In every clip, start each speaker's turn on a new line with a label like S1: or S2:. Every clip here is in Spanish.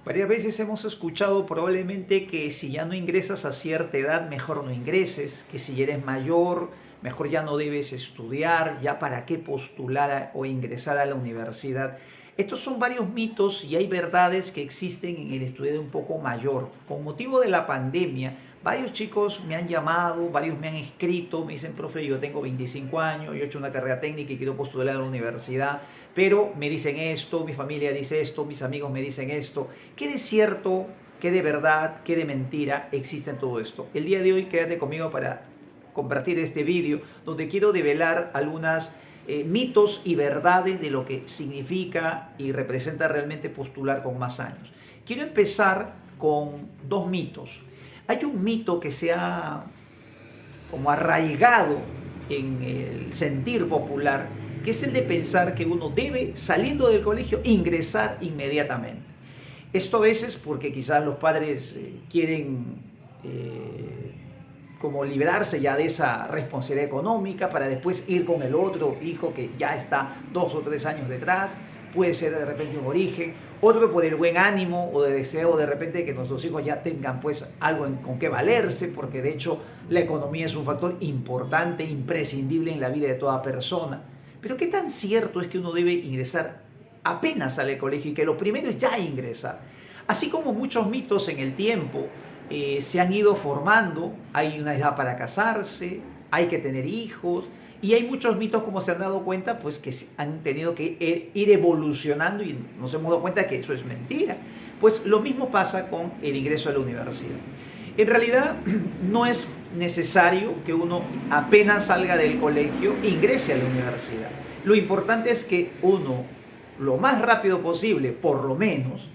S1: Varias veces hemos escuchado probablemente que si ya no ingresas a cierta edad, mejor no ingreses, que si ya eres mayor, mejor ya no debes estudiar, ya para qué postular o ingresar a la universidad. Estos son varios mitos y hay verdades que existen en el estudio de un poco mayor. Con motivo de la pandemia, varios chicos me han llamado, varios me han escrito, me dicen, profe, yo tengo 25 años, yo he hecho una carrera técnica y quiero postular a la universidad, pero me dicen esto, mi familia dice esto, mis amigos me dicen esto. ¿Qué de cierto, qué de verdad, qué de mentira existe en todo esto? El día de hoy quédate conmigo para compartir este vídeo donde quiero develar algunas mitos y verdades de lo que significa y representa realmente postular con más años. Quiero empezar con dos mitos. Hay un mito que se ha como arraigado en el sentir popular, que es el de pensar que uno debe, saliendo del colegio, ingresar inmediatamente. Esto a veces porque quizás los padres quieren como librarse ya de esa responsabilidad económica para después ir con el otro hijo que ya está 2 o 3 años detrás. Puede ser de repente un origen, otro por el buen ánimo o de deseo de repente que nuestros hijos ya tengan pues algo con qué valerse, porque de hecho la economía es un factor importante, imprescindible en la vida de toda persona. Pero ¿qué tan cierto es que uno debe ingresar apenas sale del colegio y que lo primero es ya ingresar? Así como muchos mitos en el tiempo se han ido formando, hay una edad para casarse, hay que tener hijos, y hay muchos mitos, como se han dado cuenta, pues que han tenido que ir evolucionando y nos hemos dado cuenta que eso es mentira. Pues lo mismo pasa con el ingreso a la universidad. En realidad no es necesario que uno apenas salga del colegio ingrese a la universidad. Lo importante es que uno, lo más rápido posible, por lo menos,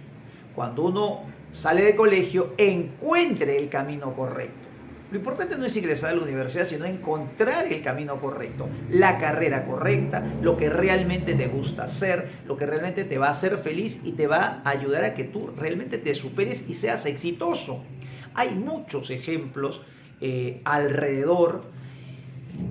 S1: cuando uno sale del colegio, encuentre el camino correcto. Lo importante no es ingresar a la universidad, sino encontrar el camino correcto, la carrera correcta, lo que realmente te gusta hacer, lo que realmente te va a hacer feliz y te va a ayudar a que tú realmente te superes y seas exitoso. Hay muchos ejemplos alrededor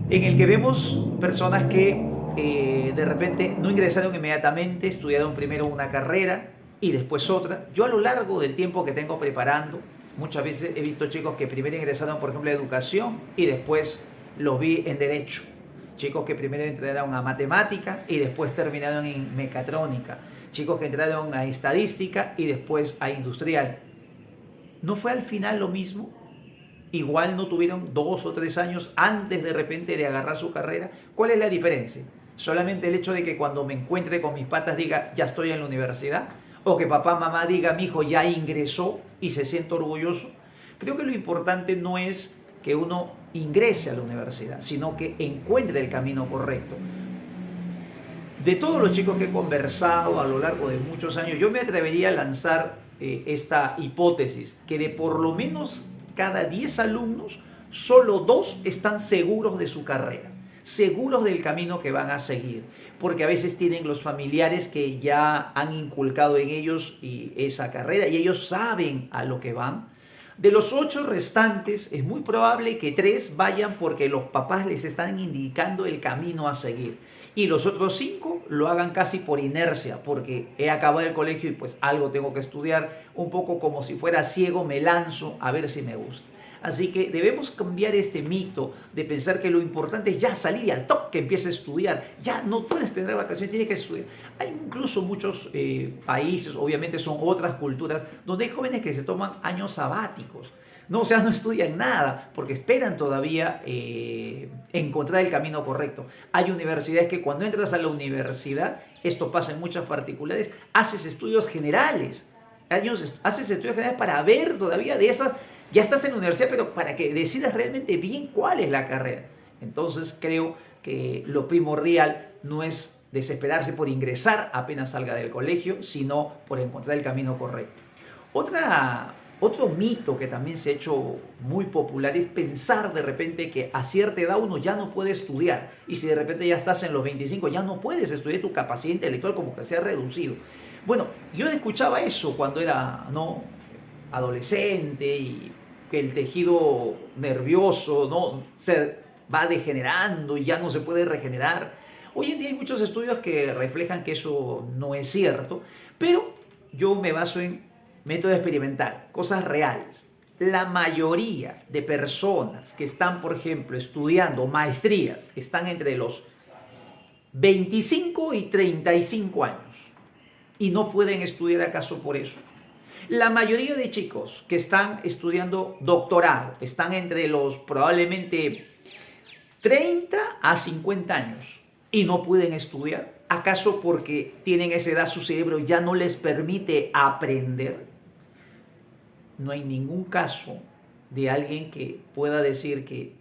S1: en el que vemos personas que de repente no ingresaron inmediatamente, estudiaron primero una carrera y después otra. Yo a lo largo del tiempo que tengo preparando, muchas veces he visto chicos que primero ingresaron, por ejemplo, a educación y después los vi en derecho. Chicos que primero entraron a matemática y después terminaron en mecatrónica. Chicos que entraron a estadística y después a industrial. ¿No fue al final lo mismo? Igual no tuvieron 2 o 3 años antes de repente de agarrar su carrera. ¿Cuál es la diferencia? Solamente el hecho de que cuando me encuentre con mis patas diga, ya estoy en la universidad, o que papá, mamá diga, mi hijo ya ingresó y se siente orgulloso. Creo que lo importante no es que uno ingrese a la universidad, sino que encuentre el camino correcto. De todos los chicos que he conversado a lo largo de muchos años, yo me atrevería a lanzar esta hipótesis, que de por lo menos cada 10 alumnos, solo 2 están seguros de su carrera, seguros del camino que van a seguir, porque a veces tienen los familiares que ya han inculcado en ellos esa carrera y ellos saben a lo que van. De los 8 restantes, es muy probable que 3 vayan porque los papás les están indicando el camino a seguir. Y los otros 5 lo hagan casi por inercia, porque he acabado el colegio y pues algo tengo que estudiar, un poco como si fuera ciego, me lanzo a ver si me gusta. Así que debemos cambiar este mito de pensar que lo importante es ya salir y al toque que empieces a estudiar. Ya no puedes tener vacaciones, tienes que estudiar. Hay incluso muchos países, obviamente son otras culturas, donde hay jóvenes que se toman años sabáticos. No, o sea, no estudian nada porque esperan todavía encontrar el camino correcto. Hay universidades que cuando entras a la universidad, esto pasa en muchas particulares, haces estudios generales. Haces estudios generales para ver todavía de esas. Ya estás en la universidad, pero para que decidas realmente bien cuál es la carrera. Entonces creo que lo primordial no es desesperarse por ingresar apenas salga del colegio, sino por encontrar el camino correcto. Otro mito que también se ha hecho muy popular es pensar de repente que a cierta edad uno ya no puede estudiar. Y si de repente ya estás en los 25, ya no puedes estudiar, tu capacidad intelectual como que se ha reducido. Bueno, yo escuchaba eso cuando era adolescente y que el tejido nervioso se va degenerando y ya no se puede regenerar. Hoy en día hay muchos estudios que reflejan que eso no es cierto, pero yo me baso en método experimental, cosas reales. La mayoría de personas que están, por ejemplo, estudiando maestrías, están entre los 25 y 35 años y no pueden estudiar acaso por eso. La mayoría de chicos que están estudiando doctorado están entre los probablemente 30 a 50 años y no pueden estudiar. ¿Acaso porque tienen esa edad su cerebro ya no les permite aprender? No hay ningún caso de alguien que pueda decir que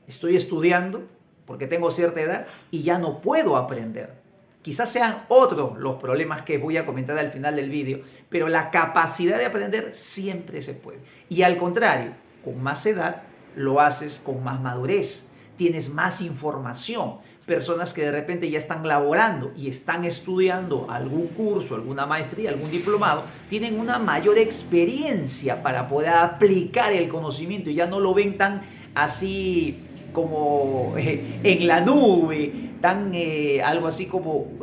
S1: estoy estudiando porque tengo cierta edad y ya no puedo aprender. Quizás sean otros los problemas que voy a comentar al final del vídeo, pero la capacidad de aprender siempre se puede. Y al contrario, con más edad lo haces con más madurez, tienes más información. Personas que de repente ya están laborando y están estudiando algún curso, alguna maestría, algún diplomado, tienen una mayor experiencia para poder aplicar el conocimiento y ya no lo ven tan así como en la nube, tan algo así como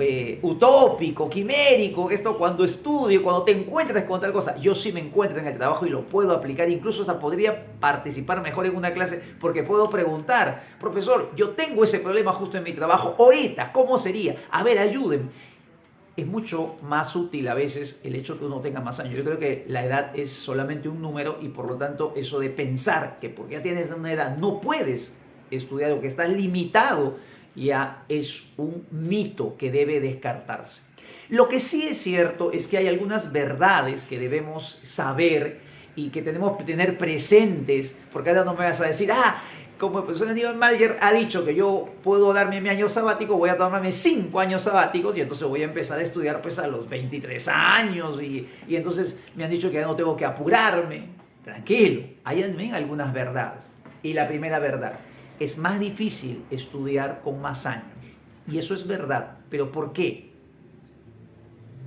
S1: utópico, quimérico. Esto cuando estudio, cuando te encuentras con tal cosa, yo sí me encuentro en el trabajo y lo puedo aplicar, incluso hasta podría participar mejor en una clase porque puedo preguntar, profesor, yo tengo ese problema justo en mi trabajo, ahorita, ¿cómo sería? A ver, ayúdenme. Es mucho más útil a veces el hecho de que uno tenga más años. Yo creo que la edad es solamente un número y por lo tanto eso de pensar que porque ya tienes una edad no puedes estudiar o que estás limitado ya es un mito que debe descartarse. Lo que sí es cierto es que hay algunas verdades que debemos saber y que tenemos que tener presentes, porque ahora no me vas a decir, como el profesor Aníbal Malger ha dicho que yo puedo darme mi año sabático, voy a tomarme 5 años sabáticos y entonces voy a empezar a estudiar pues a los 23 años y entonces me han dicho que ya no tengo que apurarme. Tranquilo, hay también algunas verdades. Y la primera verdad, es más difícil estudiar con más años. Y eso es verdad. ¿Pero por qué?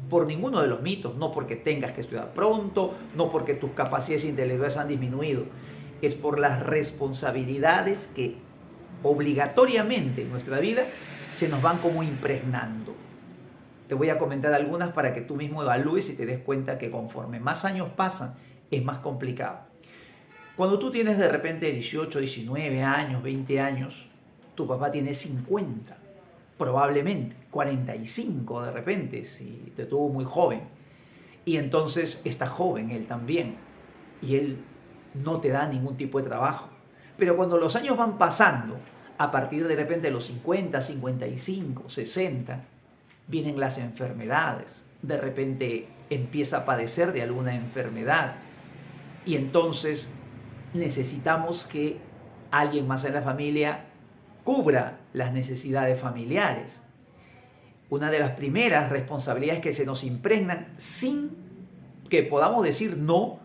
S1: Por ninguno de los mitos. No porque tengas que estudiar pronto, no porque tus capacidades intelectuales han disminuido. Es por las responsabilidades que obligatoriamente en nuestra vida se nos van como impregnando. Te voy a comentar algunas para que tú mismo evalúes y te des cuenta que conforme más años pasan, es más complicado. Cuando tú tienes de repente 18, 19 años, 20 años, tu papá tiene 50, probablemente 45 de repente, si te tuvo muy joven. Y entonces está joven él también, y él no te da ningún tipo de trabajo. Pero cuando los años van pasando, a partir de repente de los 50, 55, 60, vienen las enfermedades. De repente empieza a padecer de alguna enfermedad. Y entonces necesitamos que alguien más en la familia cubra las necesidades familiares. Una de las primeras responsabilidades que se nos impregnan sin que podamos decir no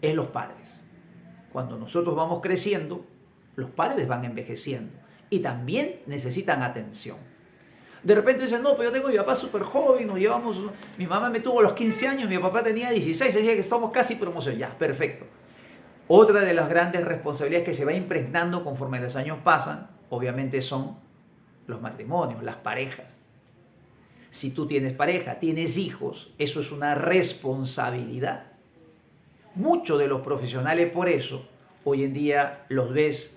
S1: es los padres. Cuando nosotros vamos creciendo, los padres van envejeciendo y también necesitan atención. De repente dicen, no, pero yo tengo a mi papá súper joven, nos llevamos, mi mamá me tuvo a los 15 años, mi papá tenía 16, decía que estamos casi promoción, ya, perfecto. Otra de las grandes responsabilidades que se va impregnando conforme los años pasan, obviamente son los matrimonios, las parejas. Si tú tienes pareja, tienes hijos, eso es una responsabilidad. Muchos de los profesionales por eso, hoy en día los ves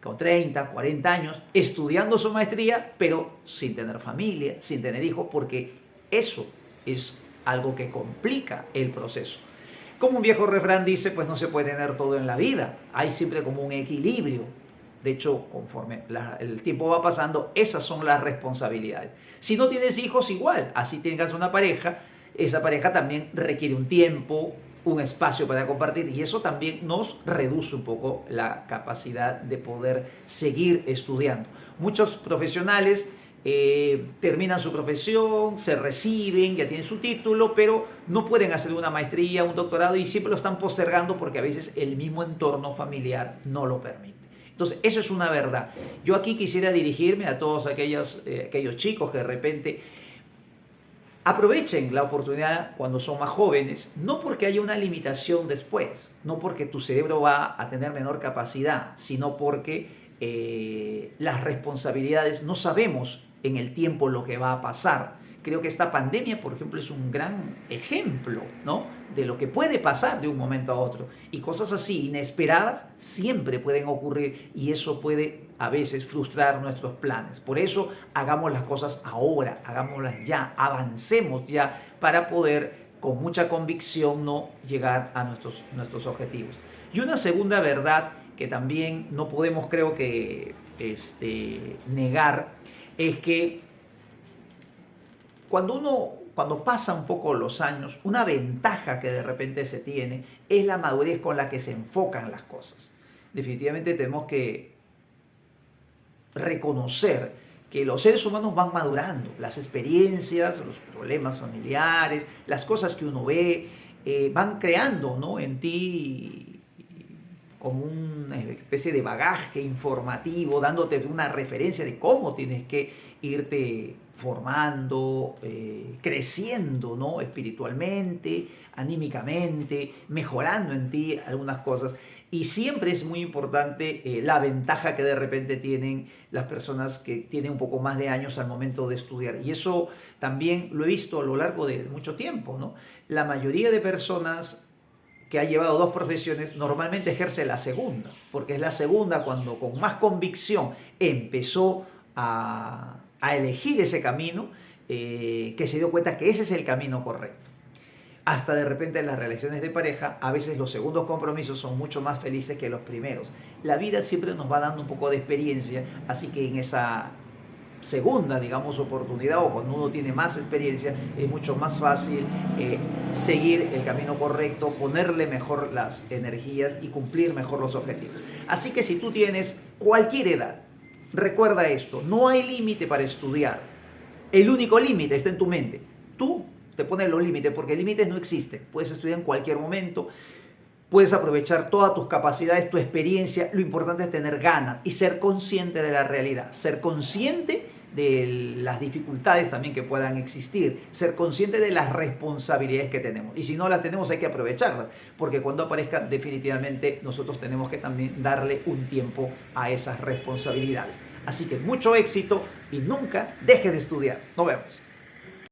S1: con 30, 40 años, estudiando su maestría, pero sin tener familia, sin tener hijos, porque eso es algo que complica el proceso. Como un viejo refrán dice, pues no se puede tener todo en la vida, hay siempre como un equilibrio. De hecho, conforme el tiempo va pasando, esas son las responsabilidades. Si no tienes hijos, igual, así tengas una pareja, esa pareja también requiere un tiempo, un espacio para compartir y eso también nos reduce un poco la capacidad de poder seguir estudiando. Muchos profesionales terminan su profesión, se reciben, ya tienen su título, pero no pueden hacer una maestría, un doctorado y siempre lo están postergando porque a veces el mismo entorno familiar no lo permite. Entonces, eso es una verdad. Yo aquí quisiera dirigirme a todos aquellos chicos que de repente aprovechen la oportunidad cuando son más jóvenes, no porque haya una limitación después, no porque tu cerebro va a tener menor capacidad, sino porque las responsabilidades no sabemos en el tiempo lo que va a pasar. Creo que esta pandemia, por ejemplo, es un gran ejemplo, ¿no?, de lo que puede pasar de un momento a otro. Y cosas así inesperadas siempre pueden ocurrir y eso puede a veces frustrar nuestros planes. Por eso hagamos las cosas ahora, hagámoslas ya, avancemos ya para poder con mucha convicción no llegar a nuestros objetivos. Y una segunda verdad que también no podemos, creo que, negar, es que cuando pasa un poco los años, una ventaja que de repente se tiene es la madurez con la que se enfocan las cosas. Definitivamente tenemos que reconocer que los seres humanos van madurando, las experiencias, los problemas familiares, las cosas que uno ve, van creando, ¿no?, en ti como una especie de bagaje informativo, dándote una referencia de cómo tienes que irte formando, creciendo, ¿no?, espiritualmente, anímicamente, mejorando en ti algunas cosas. Y siempre es muy importante la ventaja que de repente tienen las personas que tienen un poco más de años al momento de estudiar. Y eso también lo he visto a lo largo de mucho tiempo, ¿no? La mayoría de personas que ha llevado dos profesiones normalmente ejerce la segunda, porque es la segunda cuando con más convicción empezó a elegir ese camino, que se dio cuenta que ese es el camino correcto. Hasta de repente en las relaciones de pareja, a veces los segundos compromisos son mucho más felices que los primeros. La vida siempre nos va dando un poco de experiencia, así que en esa segunda, digamos, oportunidad o cuando uno tiene más experiencia, es mucho más fácil seguir el camino correcto, ponerle mejor las energías y cumplir mejor los objetivos. Así que si tú tienes cualquier edad, recuerda esto, no hay límite para estudiar. El único límite está en tu mente. Tú te pones los límites porque límites no existen. Puedes estudiar en cualquier momento, puedes aprovechar todas tus capacidades, tu experiencia. Lo importante es tener ganas y ser consciente de la realidad, ser consciente de las dificultades también que puedan existir, ser consciente de las responsabilidades que tenemos. Y si no las tenemos hay que aprovecharlas, porque cuando aparezcan definitivamente nosotros tenemos que también darle un tiempo a esas responsabilidades. Así que mucho éxito y nunca dejes de estudiar. Nos vemos.